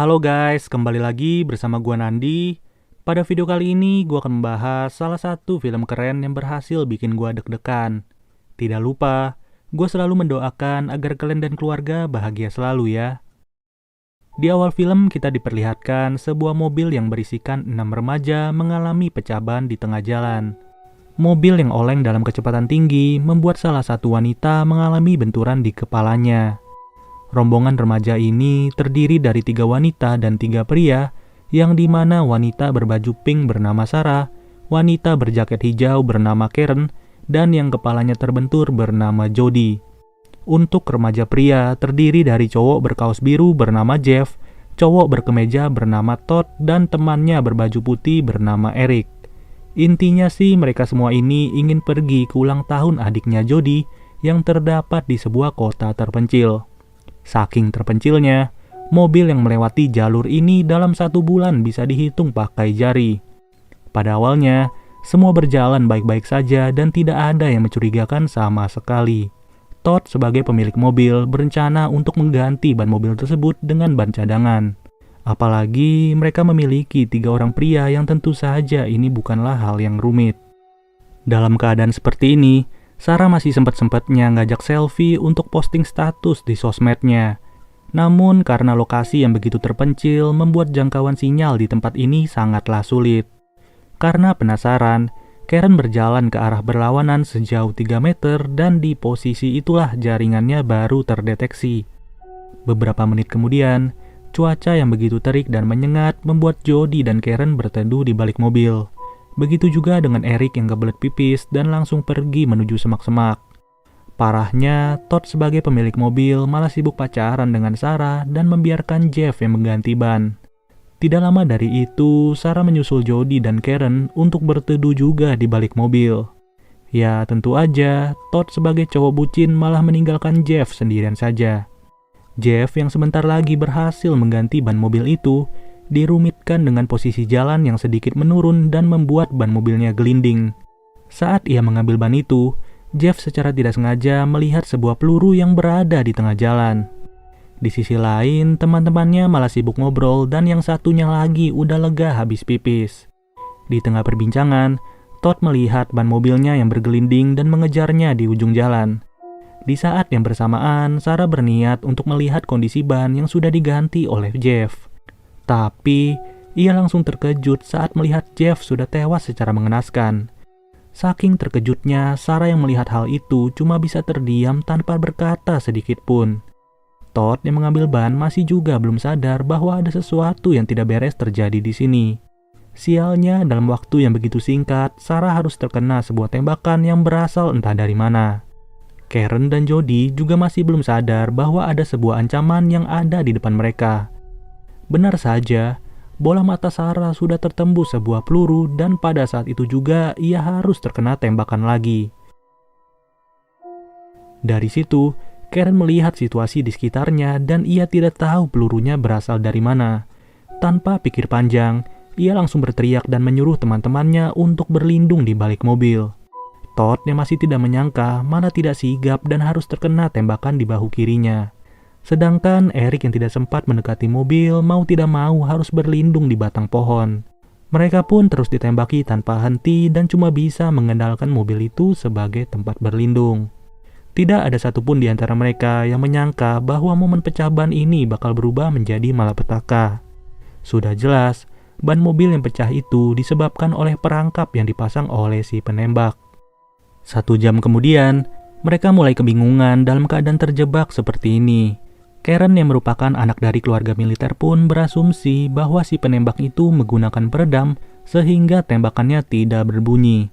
Halo guys, kembali lagi bersama gua Nandi. Pada video kali ini gua akan membahas salah satu film keren yang berhasil bikin gua deg-degan. Tidak lupa, gua selalu mendoakan agar kalian dan keluarga bahagia selalu ya. Di awal film kita diperlihatkan sebuah mobil yang berisikan 6 remaja mengalami pecah ban di tengah jalan. Mobil yang oleng dalam kecepatan tinggi membuat salah satu wanita mengalami benturan di kepalanya. Rombongan remaja ini terdiri dari 3 wanita dan 3 pria, yang dimana wanita berbaju pink bernama Sarah, wanita berjaket hijau bernama Karen, dan yang kepalanya terbentur bernama Jody. Untuk remaja pria terdiri dari cowok berkaos biru bernama Jeff, cowok berkemeja bernama Todd, dan temannya berbaju putih bernama Eric. Intinya sih mereka semua ini ingin pergi ke ulang tahun adiknya Jody yang terdapat di sebuah kota terpencil. Saking terpencilnya, mobil yang melewati jalur ini dalam 1 bulan bisa dihitung pakai jari. Pada awalnya, semua berjalan baik-baik saja dan tidak ada yang mencurigakan sama sekali. Todd sebagai pemilik mobil berencana untuk mengganti ban mobil tersebut dengan ban cadangan. Apalagi mereka memiliki 3 orang pria yang tentu saja ini bukanlah hal yang rumit. Dalam keadaan seperti ini, Sarah masih sempat-sempatnya ngajak selfie untuk posting status di sosmednya. Namun karena lokasi yang begitu terpencil membuat jangkauan sinyal di tempat ini sangatlah sulit. Karena penasaran, Karen berjalan ke arah berlawanan sejauh 3 meter dan di posisi itulah jaringannya baru terdeteksi. Beberapa menit kemudian, cuaca yang begitu terik dan menyengat membuat Jody dan Karen berteduh di balik mobil. Begitu juga dengan Eric yang kebelet pipis dan langsung pergi menuju semak-semak. Parahnya, Todd sebagai pemilik mobil malah sibuk pacaran dengan Sarah dan membiarkan Jeff yang mengganti ban. Tidak lama dari itu, Sarah menyusul Jody dan Karen untuk berteduh juga di balik mobil. Ya, tentu aja, Todd sebagai cowok bucin malah meninggalkan Jeff sendirian saja. Jeff yang sebentar lagi berhasil mengganti ban mobil itu, dirumitkan dengan posisi jalan yang sedikit menurun dan membuat ban mobilnya gelinding. Saat ia mengambil ban itu, Jeff secara tidak sengaja melihat sebuah peluru yang berada di tengah jalan. Di sisi lain, teman-temannya malah sibuk ngobrol dan yang satunya lagi udah lega habis pipis. Di tengah perbincangan, Todd melihat ban mobilnya yang bergelinding dan mengejarnya di ujung jalan. Di saat yang bersamaan, Sarah berniat untuk melihat kondisi ban yang sudah diganti oleh Jeff. Tapi, ia langsung terkejut saat melihat Jeff sudah tewas secara mengenaskan. Saking terkejutnya, Sarah yang melihat hal itu cuma bisa terdiam tanpa berkata sedikit pun. Todd yang mengambil ban masih juga belum sadar bahwa ada sesuatu yang tidak beres terjadi di sini. Sialnya, dalam waktu yang begitu singkat, Sarah harus terkena sebuah tembakan yang berasal entah dari mana. Karen dan Jody juga masih belum sadar bahwa ada sebuah ancaman yang ada di depan mereka. Benar saja, bola mata Sarah sudah tertembus sebuah peluru dan pada saat itu juga ia harus terkena tembakan lagi. Dari situ, Karen melihat situasi di sekitarnya dan ia tidak tahu pelurunya berasal dari mana. Tanpa pikir panjang, ia langsung berteriak dan menyuruh teman-temannya untuk berlindung di balik mobil. Todd yang masih tidak menyangka mana tidak sigap dan harus terkena tembakan di bahu kirinya. Sedangkan Eric yang tidak sempat mendekati mobil mau tidak mau harus berlindung di batang pohon. Mereka pun terus ditembaki tanpa henti dan cuma bisa mengandalkan mobil itu sebagai tempat berlindung. Tidak ada satupun di antara mereka yang menyangka bahwa momen pecah ban ini bakal berubah menjadi malapetaka. Sudah jelas, ban mobil yang pecah itu disebabkan oleh perangkap yang dipasang oleh si penembak. 1 jam kemudian, mereka mulai kebingungan dalam keadaan terjebak seperti ini. Karen yang merupakan anak dari keluarga militer pun berasumsi bahwa si penembak itu menggunakan peredam sehingga tembakannya tidak berbunyi.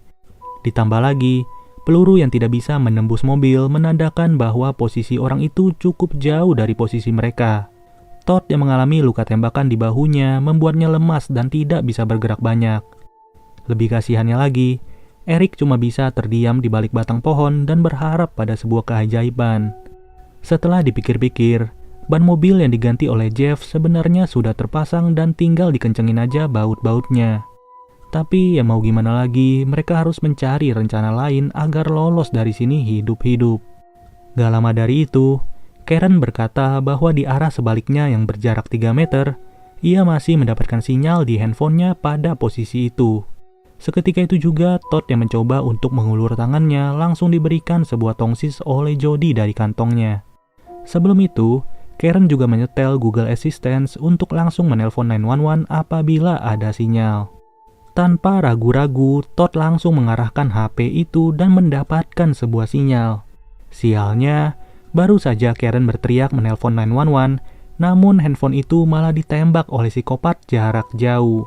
Ditambah lagi, peluru yang tidak bisa menembus mobil menandakan bahwa posisi orang itu cukup jauh dari posisi mereka. Todd yang mengalami luka tembakan di bahunya membuatnya lemas dan tidak bisa bergerak banyak. Lebih kasihannya lagi, Eric cuma bisa terdiam di balik batang pohon dan berharap pada sebuah keajaiban. Setelah dipikir-pikir, ban mobil yang diganti oleh Jeff sebenarnya sudah terpasang dan tinggal dikencengin aja baut-bautnya. Tapi ya mau gimana lagi, mereka harus mencari rencana lain agar lolos dari sini hidup-hidup. Gak lama dari itu, Karen berkata bahwa di arah sebaliknya yang berjarak 3 meter, ia masih mendapatkan sinyal di handphonenya pada posisi itu. Seketika itu juga Todd yang mencoba untuk mengulur tangannya langsung diberikan sebuah tongsis oleh Jody dari kantongnya. Sebelum itu, Karen juga menyetel Google Assistant untuk langsung menelpon 911 apabila ada sinyal. Tanpa ragu-ragu, Todd langsung mengarahkan HP itu dan mendapatkan sebuah sinyal. Sialnya, baru saja Karen berteriak menelpon 911, namun handphone itu malah ditembak oleh psikopat jarak jauh.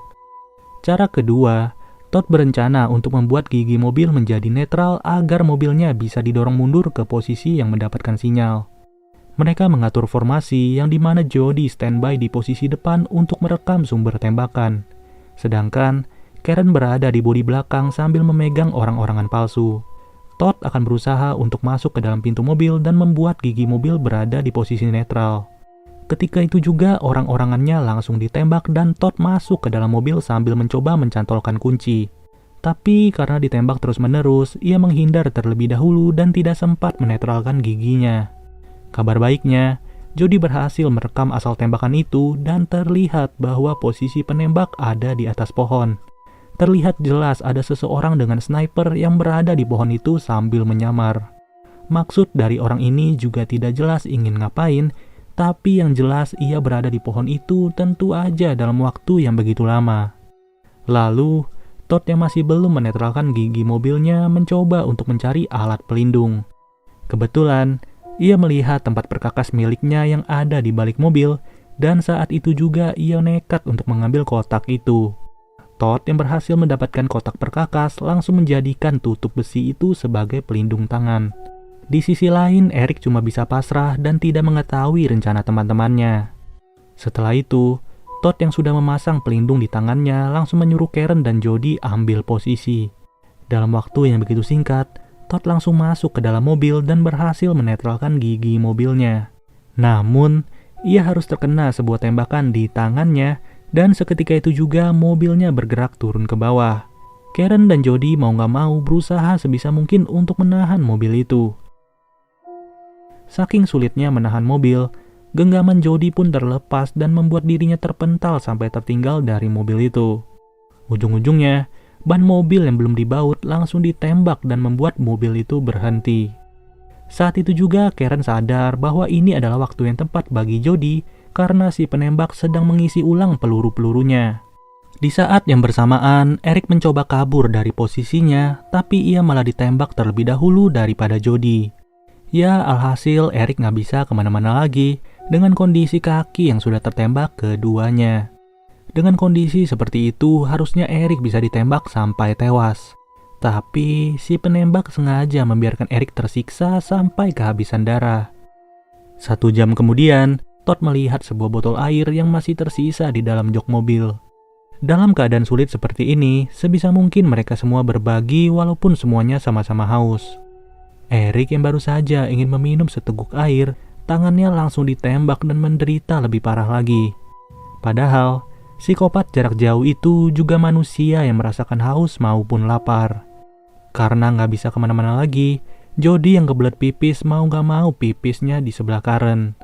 Cara kedua, Todd berencana untuk membuat gigi mobil menjadi netral agar mobilnya bisa didorong mundur ke posisi yang mendapatkan sinyal. Mereka mengatur formasi yang dimana Jody standby di posisi depan untuk merekam sumber tembakan. Sedangkan Karen berada di bodi belakang sambil memegang orang-orangan palsu. Todd akan berusaha untuk masuk ke dalam pintu mobil dan membuat gigi mobil berada di posisi netral. Ketika itu juga orang-orangannya langsung ditembak dan Todd masuk ke dalam mobil sambil mencoba mencantolkan kunci. Tapi karena ditembak terus-menerus, ia menghindar terlebih dahulu dan tidak sempat menetralkan giginya. Kabar baiknya, Jody berhasil merekam asal tembakan itu dan terlihat bahwa posisi penembak ada di atas pohon. Terlihat jelas ada seseorang dengan sniper yang berada di pohon itu sambil menyamar. Maksud dari orang ini juga tidak jelas ingin ngapain, tapi yang jelas ia berada di pohon itu tentu aja dalam waktu yang begitu lama. Lalu, Todd yang masih belum menetralkan gigi mobilnya mencoba untuk mencari alat pelindung. Kebetulan, ia melihat tempat perkakas miliknya yang ada di balik mobil, dan saat itu juga ia nekat untuk mengambil kotak itu. Todd yang berhasil mendapatkan kotak perkakas langsung menjadikan tutup besi itu sebagai pelindung tangan. Di sisi lain, Eric cuma bisa pasrah dan tidak mengetahui rencana teman-temannya. Setelah itu, Todd yang sudah memasang pelindung di tangannya langsung menyuruh Karen dan Jody ambil posisi. Dalam waktu yang begitu singkat, Todd langsung masuk ke dalam mobil dan berhasil menetralkan gigi mobilnya. Namun, ia harus terkena sebuah tembakan di tangannya dan seketika itu juga mobilnya bergerak turun ke bawah. Karen dan Jody mau gak mau berusaha sebisa mungkin untuk menahan mobil itu. Saking sulitnya menahan mobil, genggaman Jody pun terlepas dan membuat dirinya terpental sampai tertinggal dari mobil itu. Ujung-ujungnya, ban mobil yang belum dibaut langsung ditembak dan membuat mobil itu berhenti. Saat itu juga Karen sadar bahwa ini adalah waktu yang tepat bagi Jody karena si penembak sedang mengisi ulang peluru-pelurunya. Di saat yang bersamaan, Eric mencoba kabur dari posisinya, tapi ia malah ditembak terlebih dahulu daripada Jody. Ya, alhasil Eric nggak bisa kemana-mana lagi dengan kondisi kaki yang sudah tertembak keduanya. Dengan kondisi seperti itu, harusnya Eric bisa ditembak sampai tewas. Tapi, si penembak sengaja membiarkan Eric tersiksa sampai kehabisan darah. 1 jam kemudian, Todd melihat sebuah botol air yang masih tersisa di dalam jok mobil. Dalam keadaan sulit seperti ini, sebisa mungkin mereka semua berbagi walaupun semuanya sama-sama haus. Eric yang baru saja ingin meminum seteguk air, tangannya langsung ditembak dan menderita lebih parah lagi. Padahal, psikopat jarak jauh itu juga manusia yang merasakan haus maupun lapar. Karena nggak bisa kemana-mana lagi, Jody yang kebelet pipis mau nggak mau pipisnya di sebelah Karen.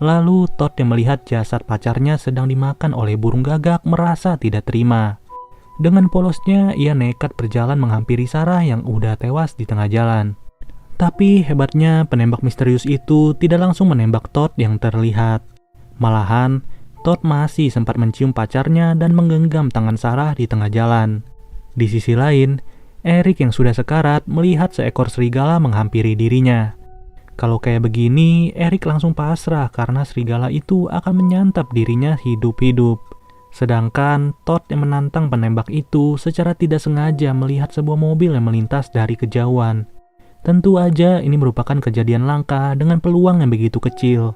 Lalu Todd yang melihat jasad pacarnya sedang dimakan oleh burung gagak merasa tidak terima. Dengan polosnya, ia nekat berjalan menghampiri Sarah yang udah tewas di tengah jalan. Tapi hebatnya penembak misterius itu tidak langsung menembak Todd yang terlihat. Malahan, Todd masih sempat mencium pacarnya dan menggenggam tangan Sarah di tengah jalan. Di sisi lain, Eric yang sudah sekarat melihat seekor serigala menghampiri dirinya. Kalau kayak begini, Eric langsung pasrah karena serigala itu akan menyantap dirinya hidup-hidup. Sedangkan Todd yang menantang penembak itu secara tidak sengaja melihat sebuah mobil yang melintas dari kejauhan. Tentu aja ini merupakan kejadian langka dengan peluang yang begitu kecil.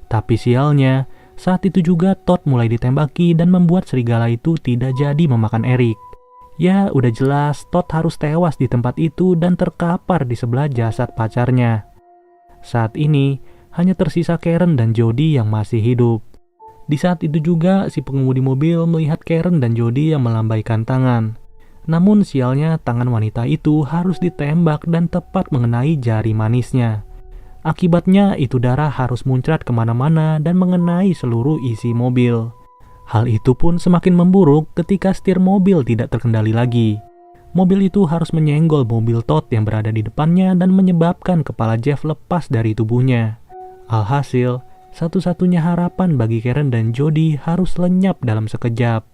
Tapi sialnya, saat itu juga Todd mulai ditembaki dan membuat serigala itu tidak jadi memakan Eric. Ya, udah jelas Todd harus tewas di tempat itu dan terkapar di sebelah jasad pacarnya. Saat ini, hanya tersisa Karen dan Jody yang masih hidup. Di saat itu juga, si pengemudi mobil melihat Karen dan Jody yang melambaikan tangan. Namun sialnya, tangan wanita itu harus ditembak dan tepat mengenai jari manisnya. Akibatnya, itu darah harus muncrat kemana-mana dan mengenai seluruh isi mobil. Hal itu pun semakin memburuk ketika setir mobil tidak terkendali lagi. Mobil itu harus menyenggol mobil Todd yang berada di depannya dan menyebabkan kepala Jeff lepas dari tubuhnya. Alhasil, satu-satunya harapan bagi Karen dan Jody harus lenyap dalam sekejap.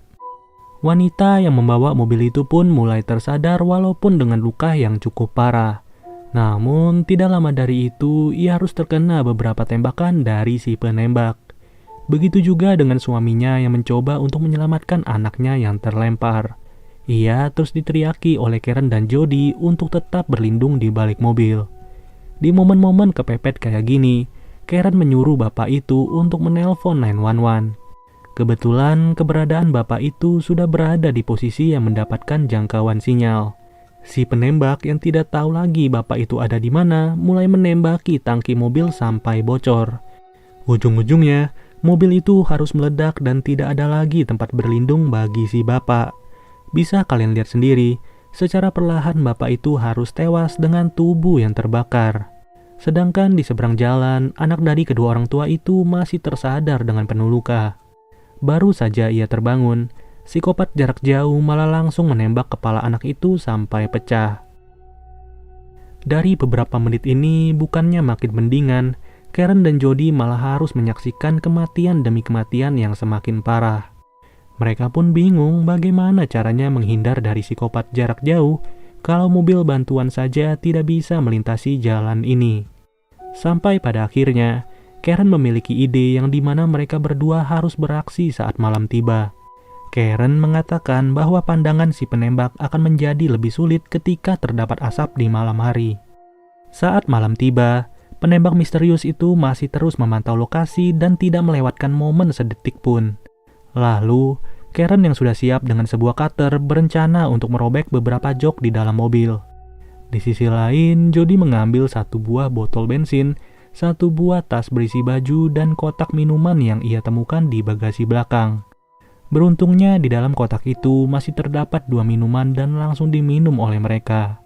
Wanita yang membawa mobil itu pun mulai tersadar walaupun dengan luka yang cukup parah. Namun, tidak lama dari itu, ia harus terkena beberapa tembakan dari si penembak. Begitu juga dengan suaminya yang mencoba untuk menyelamatkan anaknya yang terlempar. Ia terus diteriaki oleh Karen dan Jody untuk tetap berlindung di balik mobil. Di momen-momen kepepet kayak gini, Karen menyuruh bapak itu untuk menelpon 911. Kebetulan keberadaan bapak itu sudah berada di posisi yang mendapatkan jangkauan sinyal. Si penembak yang tidak tahu lagi bapak itu ada di mana mulai menembaki tangki mobil sampai bocor. Ujung-ujungnya, mobil itu harus meledak dan tidak ada lagi tempat berlindung bagi si bapak. Bisa kalian lihat sendiri, secara perlahan bapak itu harus tewas dengan tubuh yang terbakar. Sedangkan di seberang jalan, anak dari kedua orang tua itu masih tersadar dengan penuh luka. Baru saja ia terbangun, psikopat jarak jauh malah langsung menembak kepala anak itu sampai pecah. Dari beberapa menit ini, bukannya makin mendingan, Karen dan Jody malah harus menyaksikan kematian demi kematian yang semakin parah. Mereka pun bingung bagaimana caranya menghindar dari psikopat jarak jauh kalau mobil bantuan saja tidak bisa melintasi jalan ini. Sampai pada akhirnya, Karen memiliki ide yang dimana mereka berdua harus beraksi saat malam tiba. Karen mengatakan bahwa pandangan si penembak akan menjadi lebih sulit ketika terdapat asap di malam hari. Saat malam tiba, penembak misterius itu masih terus memantau lokasi dan tidak melewatkan momen sedetik pun. Lalu, Karen yang sudah siap dengan sebuah cutter berencana untuk merobek beberapa jok di dalam mobil. Di sisi lain, Jody mengambil satu buah botol bensin, satu buah tas berisi baju, dan kotak minuman yang ia temukan di bagasi belakang. Beruntungnya di dalam kotak itu masih terdapat 2 minuman dan langsung diminum oleh mereka.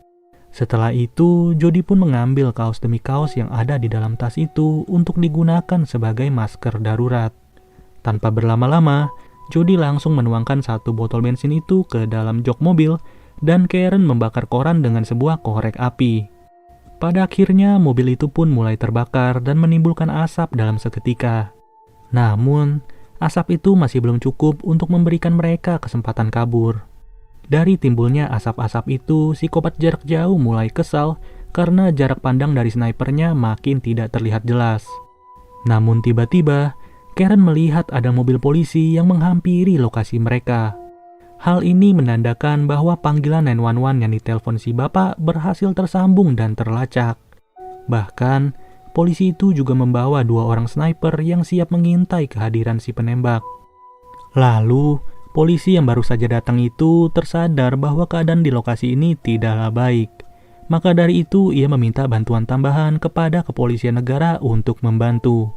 Setelah itu, Jody pun mengambil kaos demi kaos yang ada di dalam tas itu untuk digunakan sebagai masker darurat. Tanpa berlama-lama, Jody langsung menuangkan satu botol bensin itu ke dalam jok mobil dan Karen membakar koran dengan sebuah korek api. Pada akhirnya, mobil itu pun mulai terbakar dan menimbulkan asap dalam seketika. Namun, asap itu masih belum cukup untuk memberikan mereka kesempatan kabur. Dari timbulnya asap-asap itu, psikopat jarak jauh mulai kesal karena jarak pandang dari snipernya makin tidak terlihat jelas. Namun tiba-tiba, Karen melihat ada mobil polisi yang menghampiri lokasi mereka. Hal ini menandakan bahwa panggilan 911 yang ditelepon si bapak berhasil tersambung dan terlacak. Bahkan, polisi itu juga membawa 2 orang sniper yang siap mengintai kehadiran si penembak. Lalu, polisi yang baru saja datang itu tersadar bahwa keadaan di lokasi ini tidaklah baik. Maka dari itu ia meminta bantuan tambahan kepada kepolisian negara untuk membantu.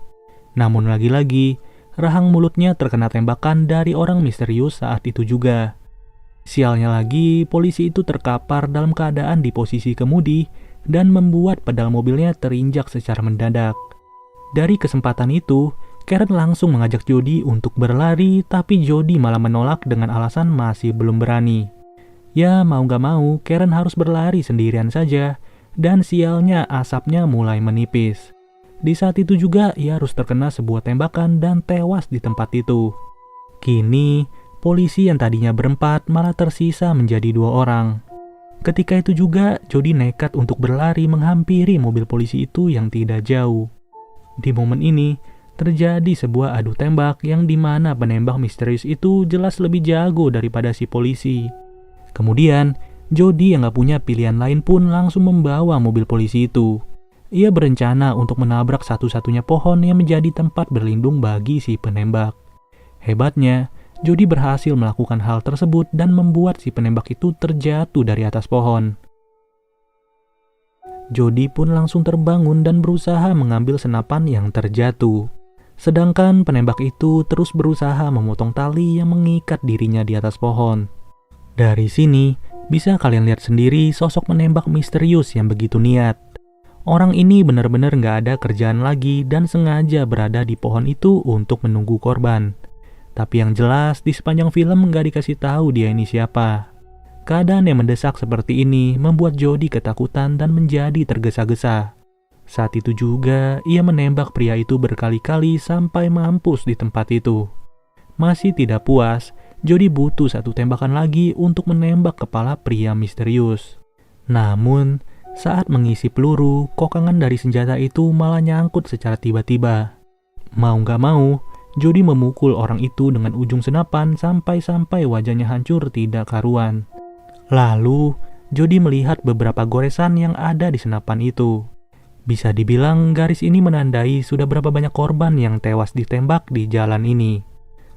Namun lagi-lagi, rahang mulutnya terkena tembakan dari orang misterius saat itu juga. Sialnya lagi, polisi itu terkapar dalam keadaan di posisi kemudi dan membuat pedal mobilnya terinjak secara mendadak. Dari kesempatan itu, Karen langsung mengajak Jody untuk berlari, tapi Jody malah menolak dengan alasan masih belum berani. Ya mau gak mau, Karen harus berlari sendirian saja, dan sialnya asapnya mulai menipis. Di saat itu juga ia harus terkena sebuah tembakan dan tewas di tempat itu. Kini, polisi yang tadinya berempat malah tersisa menjadi 2 orang. Ketika itu juga, Jody nekat untuk berlari menghampiri mobil polisi itu yang tidak jauh. Di momen ini, terjadi sebuah adu tembak yang dimana penembak misterius itu jelas lebih jago daripada si polisi. Kemudian, Jody yang gak punya pilihan lain pun langsung membawa mobil polisi itu. Ia berencana untuk menabrak satu-satunya pohon yang menjadi tempat berlindung bagi si penembak. Hebatnya, Jody berhasil melakukan hal tersebut dan membuat si penembak itu terjatuh dari atas pohon. Jody pun langsung terbangun dan berusaha mengambil senapan yang terjatuh. Sedangkan penembak itu terus berusaha memotong tali yang mengikat dirinya di atas pohon. Dari sini, bisa kalian lihat sendiri sosok penembak misterius yang begitu niat. Orang ini benar-benar gak ada kerjaan lagi dan sengaja berada di pohon itu untuk menunggu korban. Tapi yang jelas di sepanjang film nggak dikasih tahu dia ini siapa. Keadaan yang mendesak seperti ini membuat Jody ketakutan dan menjadi tergesa-gesa. Saat itu juga ia menembak pria itu berkali-kali sampai mampus di tempat itu. Masih tidak puas, Jody butuh satu tembakan lagi untuk menembak kepala pria misterius. Namun, saat mengisi peluru, kokangan dari senjata itu malah nyangkut secara tiba-tiba. Mau gak mau, Jody memukul orang itu dengan ujung senapan sampai-sampai wajahnya hancur tidak karuan. Lalu, Jody melihat beberapa goresan yang ada di senapan itu. Bisa dibilang garis ini menandai sudah berapa banyak korban yang tewas ditembak di jalan ini.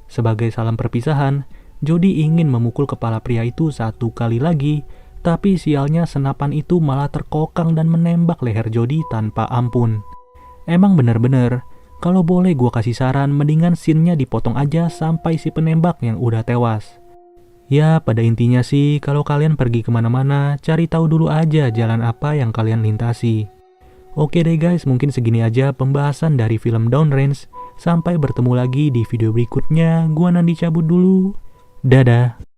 Sebagai salam perpisahan, Jody ingin memukul kepala pria itu satu kali lagi, tapi sialnya senapan itu malah terkokang dan menembak leher Jody tanpa ampun. Emang bener-bener, kalau boleh gua kasih saran mendingan scene-nya dipotong aja sampai si penembak yang udah tewas. Ya, pada intinya sih, kalau kalian pergi kemana-mana, cari tahu dulu aja jalan apa yang kalian lintasi. Oke deh guys, mungkin segini aja pembahasan dari film Downrange. Sampai bertemu lagi di video berikutnya. Gua Nandi cabut dulu. Dadah.